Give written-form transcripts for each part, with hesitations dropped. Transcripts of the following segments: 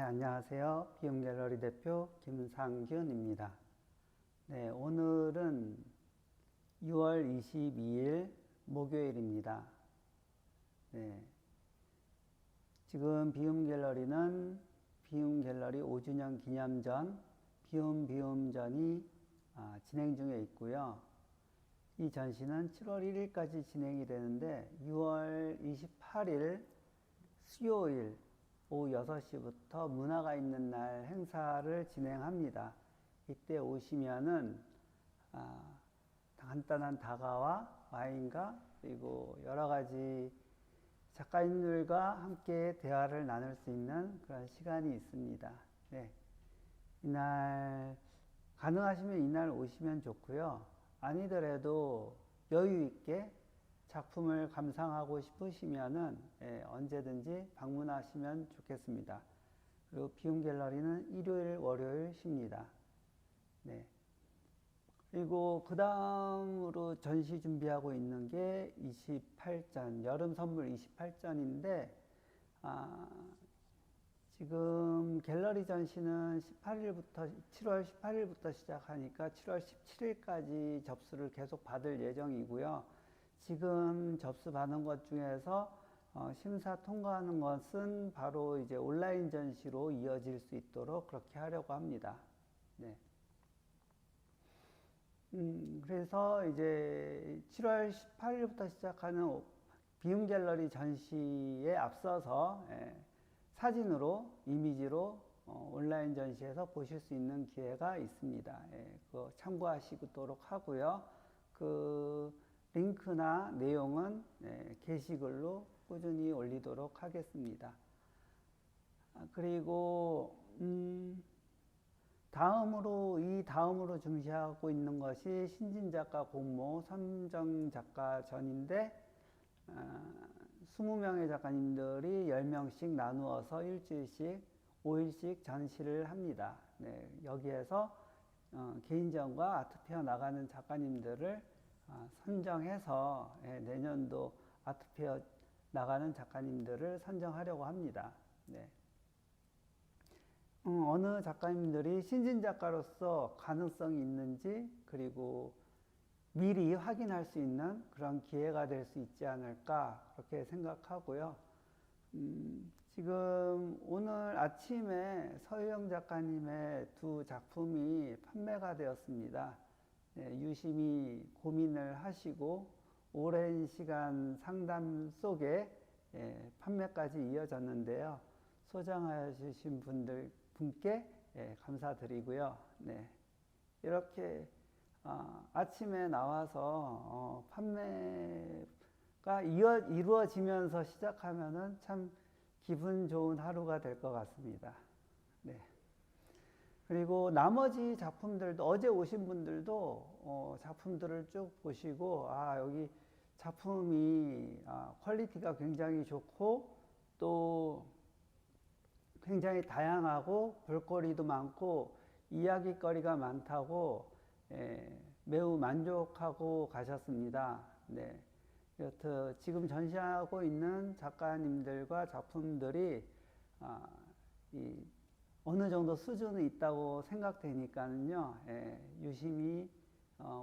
안녕하세요. 비움갤러리 대표 김상균입니다. 네, 오늘은 6월 22일 목요일입니다. 네, 지금 비움갤러리는 비움갤러리 5주년 기념전 비움전이 진행 중에 있고요. 이 전시는 7월 1일까지 진행이 되는데 6월 28일 수요일 오후 6시부터 문화가 있는 날 행사를 진행합니다. 이때 오시면은 간단한 다과와 와인과 그리고 여러 가지 작가님들과 함께 대화를 나눌 수 있는 그런 시간이 있습니다. 네. 이날 가능하시면 이날 오시면 좋고요. 아니더라도 여유 있게 작품을 감상하고 싶으시면은 언제든지 방문하시면 좋겠습니다. 그리고 비움갤러리는 일요일, 월요일 쉽니다. 네. 그리고 그 다음으로 전시 준비하고 있는 게 28전, 여름 선물 28전인데, 지금 갤러리 전시는 7월 18일부터 시작하니까 7월 17일까지 접수를 계속 받을 예정이고요. 지금 접수 받은 것 중에서 심사 통과하는 것은 바로 이제 온라인 전시로 이어질 수 있도록 그렇게 하려고 합니다. 네. 그래서 이제 7월 18일부터 시작하는 비움갤러리 전시에 앞서서 사진으로, 이미지로 온라인 전시에서 보실 수 있는 기회가 있습니다. 그거 참고하시도록 하고요. 그 링크나 내용은 게시글로 꾸준히 올리도록 하겠습니다. 그리고 다음으로 중시하고 있는 것이 신진작가 공모 선정작가전인데 20명의 작가님들이 10명씩 나누어서 일주일씩 5일씩 전시를 합니다. 네, 여기에서 개인전과 아트페어 나가는 작가님들을 선정해서 내년도 아트페어 나가는 작가님들을 선정하려고 합니다. 네. 어느 작가님들이 신진작가로서 가능성이 있는지 그리고 미리 확인할 수 있는 그런 기회가 될 수 있지 않을까 그렇게 생각하고요. 지금 오늘 아침에 서유영 작가님의 두 작품이 판매가 되었습니다. 유심히 고민을 하시고 오랜 시간 상담 속에 판매까지 이어졌는데요. 소장해 주신 분께 감사드리고요. 네. 이렇게 아침에 나와서 판매가 이루어지면서 시작하면은 참 기분 좋은 하루가 될 것 같습니다. 네. 그리고 나머지 작품들도 어제 오신 분들도 작품들을 쭉 보시고 여기 작품이 퀄리티가 굉장히 좋고 또 굉장히 다양하고 볼거리도 많고 이야기거리가 많다고 매우 만족하고 가셨습니다. 네. 여튼 지금 전시하고 있는 작가님들과 작품들이 어느 정도 수준이 있다고 생각되니까는요, 유심히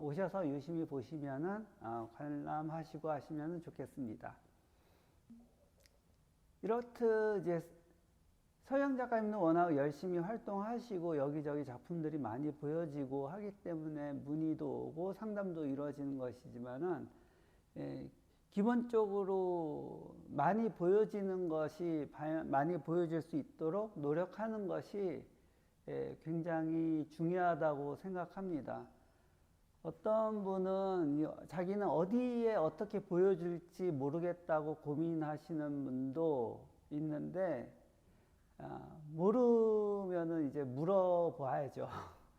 오셔서 유심히 보시면은 관람하시고 하시면 좋겠습니다. 이렇듯 이제 서영 작가님은 워낙 열심히 활동하시고 여기저기 작품들이 많이 보여지고 하기 때문에 문의도 오고 상담도 이루어지는 것이지만은 기본적으로 많이 보여지는 것이 많이 보여질 수 있도록 노력하는 것이 굉장히 중요하다고 생각합니다. 어떤 분은 자기는 어디에 어떻게 보여줄지 모르겠다고 고민하시는 분도 있는데 모르면은 이제 물어봐야죠.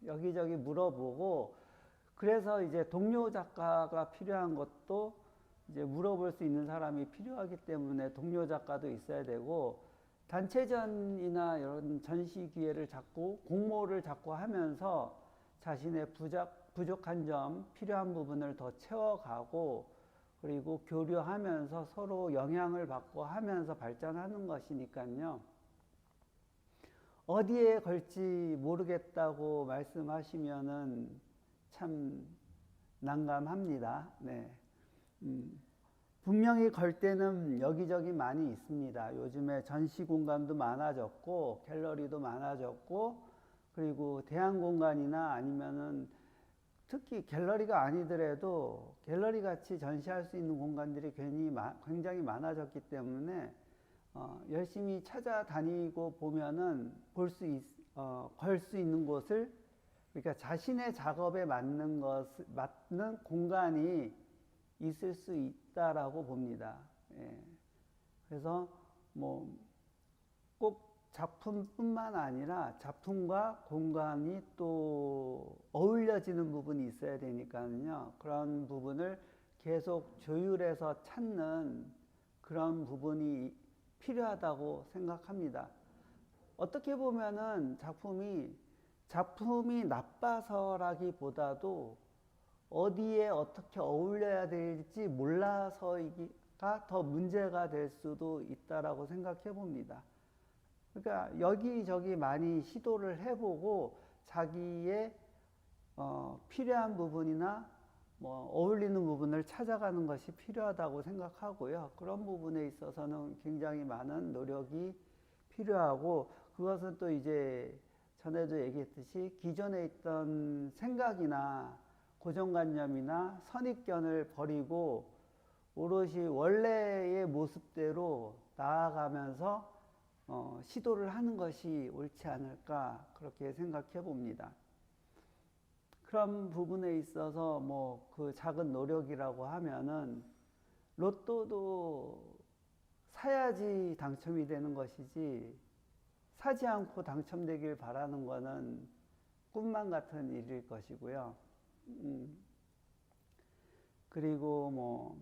여기저기 물어보고 그래서 이제 동료 작가가 필요한 것도 이제 물어볼 수 있는 사람이 필요하기 때문에 동료 작가도 있어야 되고 단체전이나 이런 전시 기회를 잡고 공모를 자꾸 하면서 자신의 부족한 점, 필요한 부분을 더 채워가고 그리고 교류하면서 서로 영향을 받고 하면서 발전하는 것이니까요. 어디에 걸지 모르겠다고 말씀하시면은 참 난감합니다. 네. 분명히 걸 때는 여기저기 많이 있습니다. 요즘에 전시 공간도 많아졌고, 갤러리도 많아졌고, 그리고 대형 공간이나 아니면은 특히 갤러리가 아니더라도 갤러리 같이 전시할 수 있는 공간들이 굉장히 많아졌기 때문에 열심히 찾아다니고 보면은 걸 수 있는 곳을, 그러니까 자신의 작업에 맞는 공간이 있을 수 있다라고 봅니다. 예. 그래서 뭐 꼭 작품뿐만 아니라 작품과 공간이 또 어울려지는 부분이 있어야 되니까요. 그런 부분을 계속 조율해서 찾는 그런 부분이 필요하다고 생각합니다. 어떻게 보면은 작품이 나빠서라기보다도 어디에 어떻게 어울려야 될지 몰라서가 더 문제가 될 수도 있다라고 생각해 봅니다. 그러니까 여기저기 많이 시도를 해보고 자기의 필요한 부분이나 뭐 어울리는 부분을 찾아가는 것이 필요하다고 생각하고요. 그런 부분에 있어서는 굉장히 많은 노력이 필요하고, 그것은 또 이제 전에도 얘기했듯이 기존에 있던 생각이나 고정관념이나 선입견을 버리고 오롯이 원래의 모습대로 나아가면서 시도를 하는 것이 옳지 않을까, 그렇게 생각해 봅니다. 그런 부분에 있어서 뭐 그 작은 노력이라고 하면은 로또도 사야지 당첨이 되는 것이지, 사지 않고 당첨되길 바라는 것은 꿈만 같은 일일 것이고요. 그리고 뭐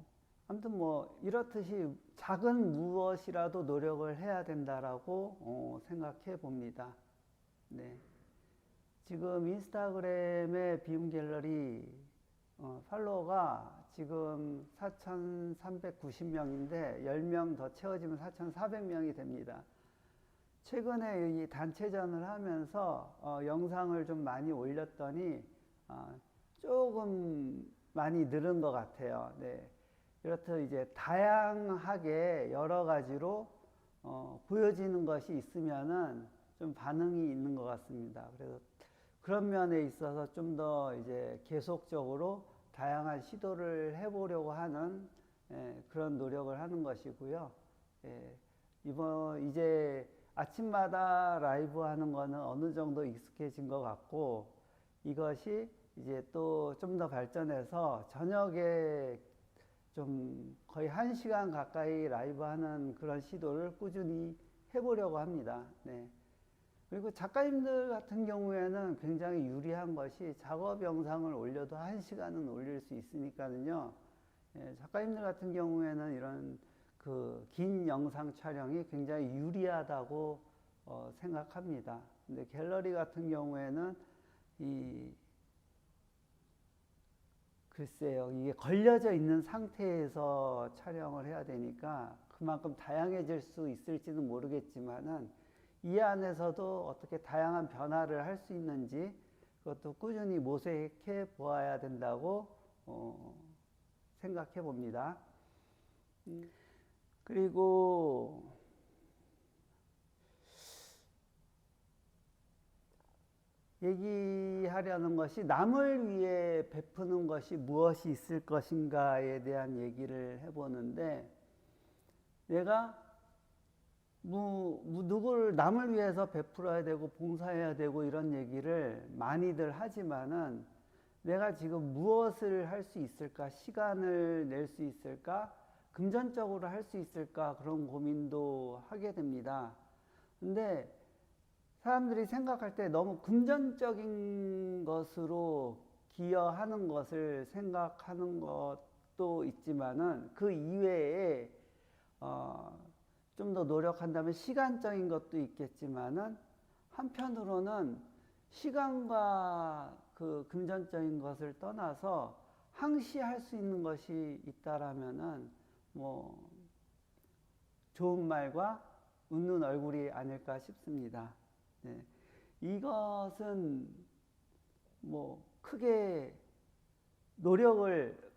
아무튼 뭐 이렇듯이 작은 무엇이라도 노력을 해야 된다라고 생각해 봅니다. 네. 지금 인스타그램의 비움 갤러리 팔로워가 지금 4,390명인데 10명 더 채워지면 4,400명이 됩니다. 최근에 이 단체전을 하면서 영상을 좀 많이 올렸더니 조금 많이 늘은 것 같아요. 네. 이렇듯 이제 다양하게 여러 가지로 보여지는 것이 있으면은 좀 반응이 있는 것 같습니다. 그래서 그런 면에 있어서 좀 더 이제 계속적으로 다양한 시도를 해보려고 하는 그런 노력을 하는 것이고요. 이제 아침마다 라이브 하는 거는 어느 정도 익숙해진 것 같고, 이것이 이제 또 좀 더 발전해서 저녁에 좀 거의 1시간 가까이 라이브 하는 그런 시도를 꾸준히 해보려고 합니다. 네. 그리고 작가님들 같은 경우에는 굉장히 유리한 것이 작업 영상을 올려도 1시간은 올릴 수 있으니까는요. 작가님들 같은 경우에는 이런 그 긴 영상 촬영이 굉장히 유리하다고 생각합니다. 근데 갤러리 같은 경우에는 글쎄요, 이게 걸려져 있는 상태에서 촬영을 해야 되니까 그만큼 다양해질 수 있을지는 모르겠지만은, 이 안에서도 어떻게 다양한 변화를 할 수 있는지 그것도 꾸준히 모색해 보아야 된다고 생각해 봅니다. 그리고 얘기하려는 것이, 남을 위해 베푸는 것이 무엇이 있을 것인가에 대한 얘기를 해보는데, 내가 누구를 남을 위해서 베풀어야 되고 봉사해야 되고 이런 얘기를 많이들 하지만은, 내가 지금 무엇을 할 수 있을까, 시간을 낼 수 있을까, 금전적으로 할 수 있을까, 그런 고민도 하게 됩니다. 근데 사람들이 생각할 때 너무 금전적인 것으로 기여하는 것을 생각하는 것도 있지만은, 그 이외에 좀 더 노력한다면 시간적인 것도 있겠지만은, 한편으로는 시간과 그 금전적인 것을 떠나서 항시할 수 있는 것이 있다라면은 뭐 좋은 말과 웃는 얼굴이 아닐까 싶습니다. 네. 이것은 뭐 크게 노력을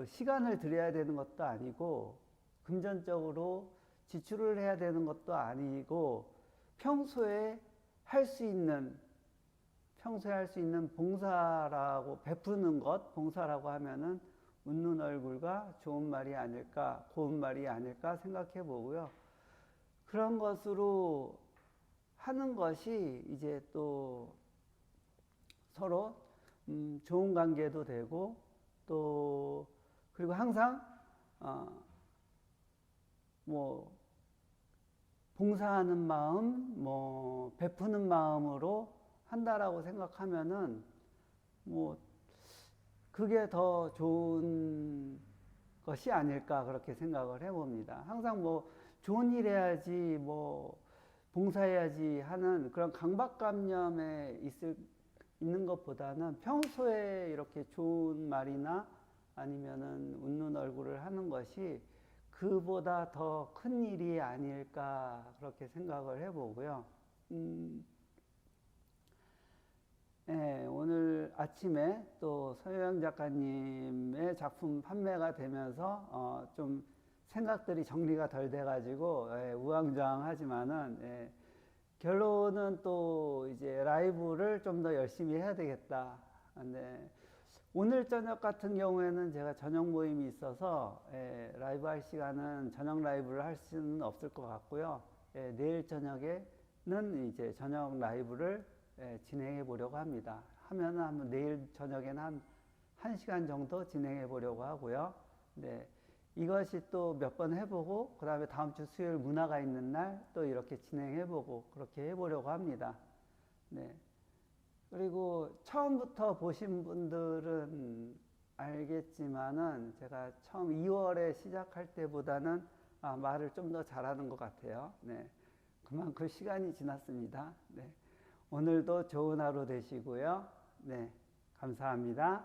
시간을 들여야 되는 것도 아니고 금전적으로 지출을 해야 되는 것도 아니고 평소에 할 수 있는 봉사라고 베푸는 것, 봉사라고 하면은 웃는 얼굴과 좋은 말이 아닐까, 고운 말이 아닐까 생각해 보고요. 그런 것으로 하는 것이 이제 또 서로 좋은 관계도 되고 또 그리고 항상 뭐 봉사하는 마음, 뭐 베푸는 마음으로 한다라고 생각하면은 뭐 그게 더 좋은 것이 아닐까 그렇게 생각을 해봅니다. 항상 뭐 좋은 일 해야지 뭐 봉사해야지 하는 그런 강박관념에 있는 것보다는 평소에 이렇게 좋은 말이나 아니면은 웃는 얼굴을 하는 것이 그보다 더 큰 일이 아닐까 그렇게 생각을 해보고요. 네, 오늘 아침에 또 서유영 작가님의 작품 판매가 되면서 좀 생각들이 정리가 덜 돼가지고 우왕좌왕하지만은 결론은 또 이제 라이브를 좀 더 열심히 해야 되겠다. 근데 오늘 저녁 같은 경우에는 제가 저녁 모임이 있어서 라이브 할 시간은 저녁 라이브를 할 수는 없을 것 같고요. 내일 저녁에는 이제 저녁 라이브를 진행해 보려고 합니다. 하면은 내일 저녁에는 한 시간 정도 진행해 보려고 하고요. 네. 이것이 또 몇 번 해보고 그 다음에 다음 주 수요일 문화가 있는 날 또 이렇게 진행해보고 그렇게 해보려고 합니다. 네. 그리고 처음부터 보신 분들은 알겠지만은 제가 처음 2월에 시작할 때보다는 말을 좀 더 잘하는 것 같아요. 네. 그만큼 시간이 지났습니다. 네. 오늘도 좋은 하루 되시고요. 네. 감사합니다.